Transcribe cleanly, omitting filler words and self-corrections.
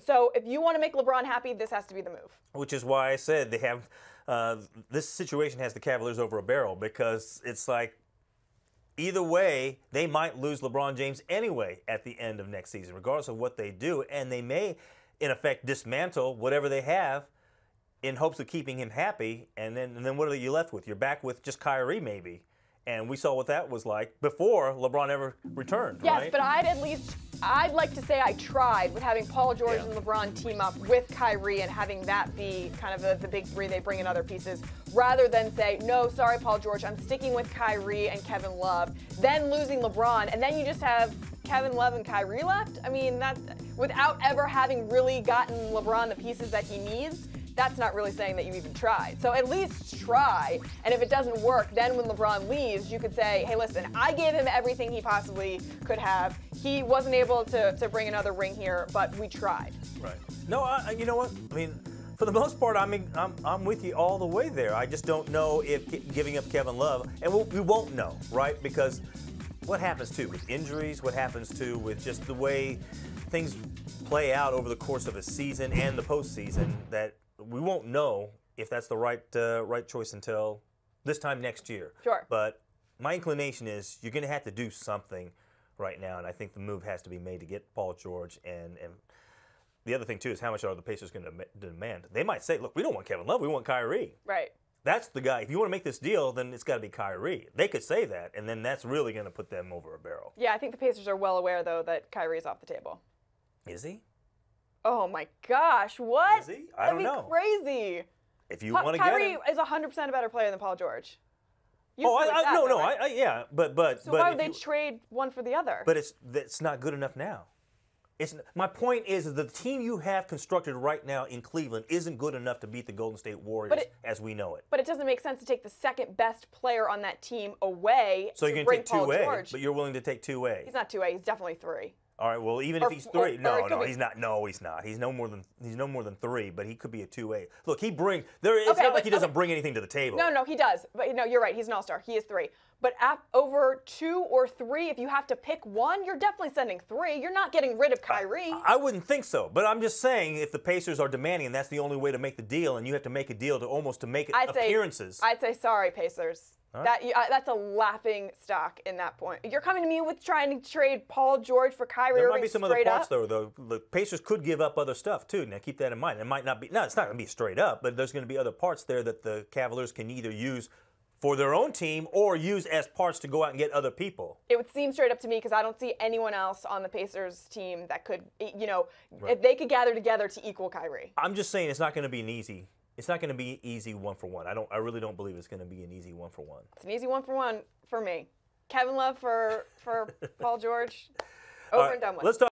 So if you want to make LeBron happy, this has to be the move. Which is why I said they have this situation has the Cavaliers over a barrel, because it's like either way, they might lose LeBron James anyway at the end of next season, regardless of what they do. And they may, in effect, dismantle whatever they have in hopes of keeping him happy. And then what are you left with? You're back with just Kyrie maybe. And we saw what that was like before LeBron ever returned, yes, right? but I'd like to say I tried with having Paul George and LeBron team up with Kyrie and having that be kind of the big three. They bring in other pieces rather than say, no, sorry, Paul George, I'm sticking with Kyrie and Kevin Love, then losing LeBron, and then you just have Kevin Love and Kyrie left. I mean, that without ever having really gotten LeBron the pieces that he needs, that's not really saying that you even tried. So at least try, and if it doesn't work, then when LeBron leaves, you could say, hey, listen, I gave him everything he possibly could have. He wasn't able to bring another ring here, but we tried. Right. No, you know what? I mean, for the most part, I'm with you all the way there. I just don't know if giving up Kevin Love, and we won't know, right? Because what happens, too, with injuries, what happens, too, with just the way things play out over the course of a season and the postseason, that we won't know if that's the right choice until this time next year. Sure. But my inclination is you're going to have to do something right now, and I think the move has to be made to get Paul George. And the other thing, too, is how much are the Pacers going to demand? They might say, look, we don't want Kevin Love, we want Kyrie. Right. That's the guy. If you want to make this deal, then it's got to be Kyrie. They could say that, and then that's really going to put them over a barrel. Yeah, I think the Pacers are well aware, though, that Kyrie is off the table. Is he? Oh, my gosh. What? Is he? I don't know. That'd be crazy. If you want to get him. Kyrie is 100% a better player than Paul George. Yeah, but so why would they trade one for the other? But it's not good enough now. My point is the team you have constructed right now in Cleveland isn't good enough to beat the Golden State Warriors as we know it. But it doesn't make sense to take the second best player on that team away. So you're going to take Paul 2A, George. but you're willing to take 2A. He's not 2A. He's definitely 3. All right. Well, even if he's 3, no, he's not. No, he's not. He's no more than 3, but he could be a 2A. Look, he brings. It's not like he doesn't bring anything to the table. No, he does. But no, you're right. He's an all-star. He is 3. But over 2 or 3, if you have to pick one, you're definitely sending 3. You're not getting rid of Kyrie. I wouldn't think so. But I'm just saying, if the Pacers are demanding, and that's the only way to make the deal, and you have to make a deal to make it appearances. I'd say sorry, Pacers. Right. That's a laughing stock in that point. You're coming to me with trying to trade Paul George for Kyrie. There might be some other parts, though. The Pacers could give up other stuff, too. Now, keep that in mind. It might not be. No, it's not going to be straight up, but there's going to be other parts there that the Cavaliers can either use for their own team or use as parts to go out and get other people. It would seem straight up to me because I don't see anyone else on the Pacers team that could, if they could gather together to equal Kyrie. I'm just saying it's not going to be an easy. It's not going to be easy 1-for-1. I really don't believe it's going to be an easy 1-for-1. It's an easy 1-for-1 for me. Kevin Love for Paul George. Over and done with. Let's talk